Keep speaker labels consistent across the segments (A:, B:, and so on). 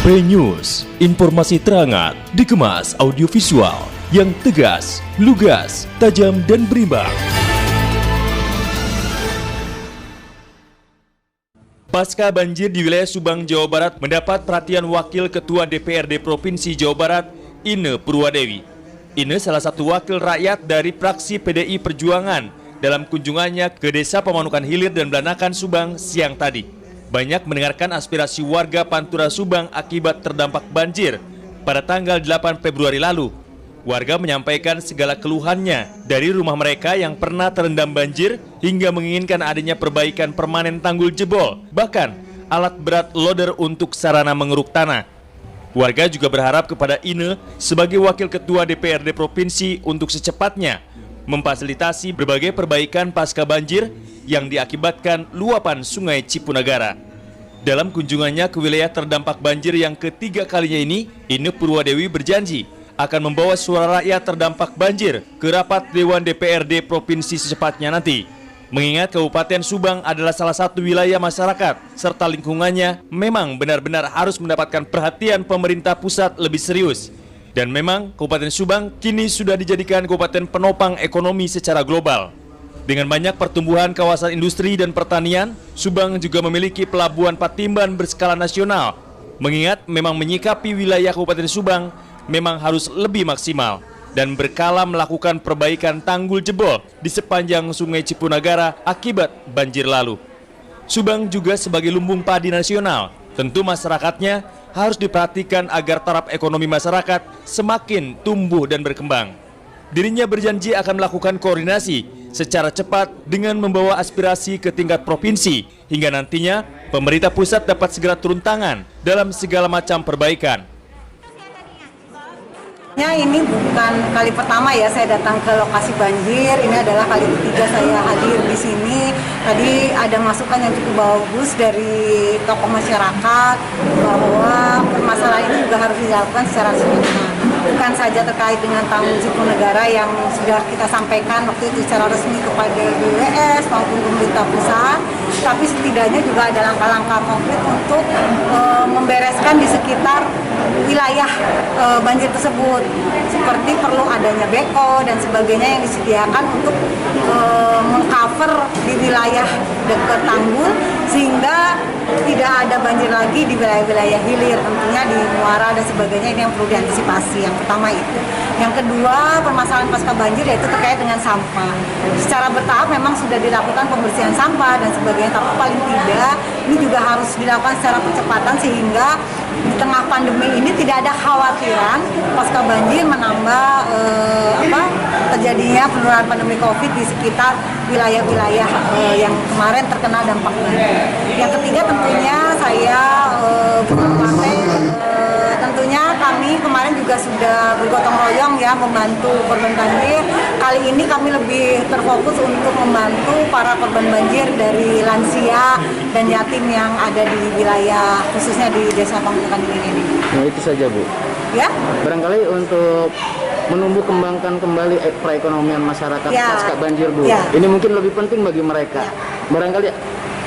A: B-News, informasi terangat, dikemas audiovisual yang tegas, lugas, tajam dan berimbang. Pasca banjir di wilayah Subang, Jawa Barat mendapat perhatian Wakil Ketua DPRD Provinsi Jawa Barat, Ine Purwadewi. Ine salah satu wakil rakyat dari fraksi PDI Perjuangan dalam kunjungannya ke Desa Pemanukan Hilir dan Blanakan, Subang siang tadi. Banyak mendengarkan aspirasi warga Pantura Subang akibat terdampak banjir pada tanggal 8 Februari lalu. Warga menyampaikan segala keluhannya dari rumah mereka yang pernah terendam banjir hingga menginginkan adanya perbaikan permanen tanggul jebol, bahkan alat berat loader untuk sarana mengeruk tanah. Warga juga berharap kepada Ine sebagai Wakil Ketua DPRD Provinsi untuk secepatnya memfasilitasi berbagai perbaikan pasca banjir yang diakibatkan luapan Sungai Cipunagara. Dalam kunjungannya ke wilayah terdampak banjir yang ketiga kalinya ini, Ine Purwadewi berjanji akan membawa suara rakyat terdampak banjir ke rapat Dewan DPRD Provinsi secepatnya nanti. Mengingat Kabupaten Subang adalah salah satu wilayah masyarakat serta lingkungannya memang benar-benar harus mendapatkan perhatian pemerintah pusat lebih serius. Dan memang Kabupaten Subang kini sudah dijadikan kabupaten penopang ekonomi secara global. Dengan banyak pertumbuhan kawasan industri dan pertanian, Subang juga memiliki pelabuhan Patimban berskala nasional. Mengingat memang menyikapi wilayah Kabupaten Subang memang harus lebih maksimal dan berkala melakukan perbaikan tanggul jebol di sepanjang Sungai Cipunagara akibat banjir lalu. Subang juga sebagai lumbung padi nasional, tentu masyarakatnya harus diperhatikan agar taraf ekonomi masyarakat semakin tumbuh dan berkembang. Dirinya berjanji akan melakukan koordinasi secara cepat dengan membawa aspirasi ke tingkat provinsi hingga nantinya pemerintah pusat dapat segera turun tangan dalam segala macam perbaikan.
B: Ini bukan kali pertama ya saya datang ke lokasi banjir, ini adalah kali ketiga saya hadir di sini. Tadi ada masukan yang cukup bagus dari tokoh masyarakat bahwa permasalahan ini juga harus dilakukan secara simultan. Bukan saja terkait dengan tanggul Cipunagara yang sudah kita sampaikan waktu itu secara resmi kepada BWS maupun pemerintah pusat, tapi setidaknya juga ada langkah-langkah konkret untuk membereskan di sekitar wilayah banjir tersebut, seperti perlu adanya beko dan sebagainya yang disediakan untuk mengcover di wilayah dekat tanggul sehingga tidak ada banjir lagi di wilayah-wilayah hilir, tentunya di muara dan sebagainya. Ini yang perlu diantisipasi. Yang pertama itu. Yang kedua, permasalahan pasca banjir yaitu terkait dengan sampah. Secara bertahap memang sudah dilakukan pembersihan sampah dan sebagainya, tapi paling tidak ini juga harus dilakukan secara percepatan sehingga di tengah pandemi ini tidak ada khawatiran pasca banjir menambah terjadinya penularan pandemi COVID di sekitar wilayah-wilayah yang kemarin terkena dampak banjir. Yang ketiga tentunya saya tentunya kami kemarin juga sudah bergotong royong ya membantu korban banjir. Kali ini kami lebih terfokus untuk membantu para korban banjir dari lansia dan yatim yang ada di wilayah khususnya di Desa Pemanukan Hilir ini.
C: Nah itu saja Bu.
B: Ya.
C: Barangkali untuk menumbuh kembangkan kembali perekonomian masyarakat pasca banjir Bu.
B: Ya.
C: Ini mungkin lebih penting bagi mereka.
B: Ya.
C: Barangkali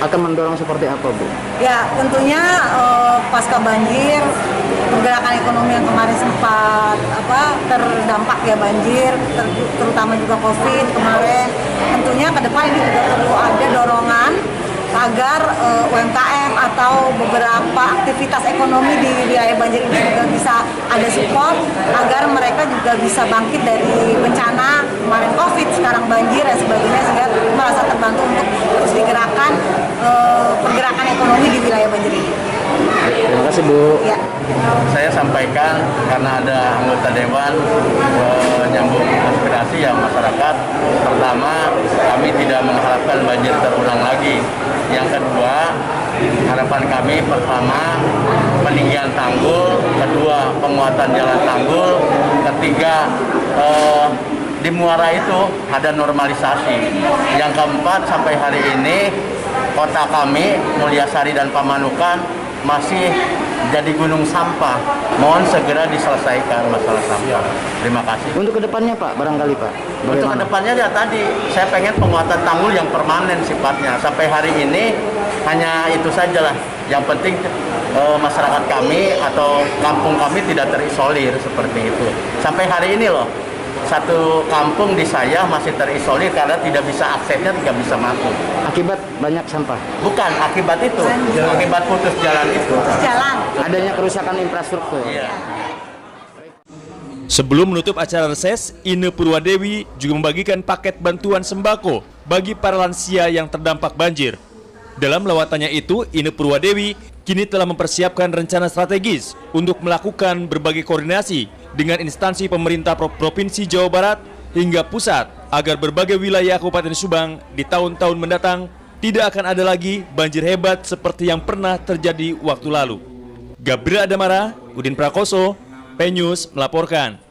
C: akan mendorong seperti apa Bu?
B: Ya tentunya pasca banjir pergerakan ekonomi yang kemarin sempat terdampak ya banjir, terutama juga COVID kemarin. Tentunya ke depan ini juga perlu ada dorongan agar UMKM atau beberapa aktivitas ekonomi di wilayah banjir ini juga bisa ada support agar mereka juga bisa bangkit dari bencana kemarin COVID, sekarang banjir dan sebagainya sehingga merasa terbantu untuk terus digerakkan pergerakan ekonomi di wilayah banjir ini.
C: Terima kasih Bu.
B: Ya.
D: Saya sampaikan karena ada anggota dewan menyambung aspirasi yang masyarakat. Pertama, kami tidak mengharapkan banjir terulang lagi. Yang kedua, harapan kami pertama peninggian tanggul, kedua penguatan jalan tanggul, ketiga di muara itu ada normalisasi. Yang keempat, sampai hari ini kota kami Mulyasari dan Pamanukan masih jadi gunung sampah. Mohon segera diselesaikan masalah sampah. Terima kasih.
C: Untuk kedepannya Pak, barangkali Pak. Bagaimana?
D: Untuk kedepannya ya tadi, saya pengen penguatan tanggul yang permanen sifatnya. Sampai hari ini hanya itu sajalah. Yang penting masyarakat kami atau kampung kami tidak terisolir seperti itu. Sampai hari ini loh, satu kampung di saya masih terisolir karena tidak bisa aksesnya, tidak bisa masuk.
C: Akibat banyak sampah.
D: Bukan akibat itu, akibat putus jalan itu.
B: Jalan.
C: Adanya kerusakan infrastruktur.
D: Iya.
A: Sebelum menutup acara reses, Ine Purwadewi juga membagikan paket bantuan sembako bagi para lansia yang terdampak banjir. Dalam lawatannya itu, Ine Purwadewi kini telah mempersiapkan rencana strategis untuk melakukan berbagai koordinasi dengan instansi pemerintah Provinsi Jawa Barat hingga pusat agar berbagai wilayah Kabupaten Subang di tahun-tahun mendatang tidak akan ada lagi banjir hebat seperti yang pernah terjadi waktu lalu. Gabriel Adamara, Udin Prakoso, P-News melaporkan.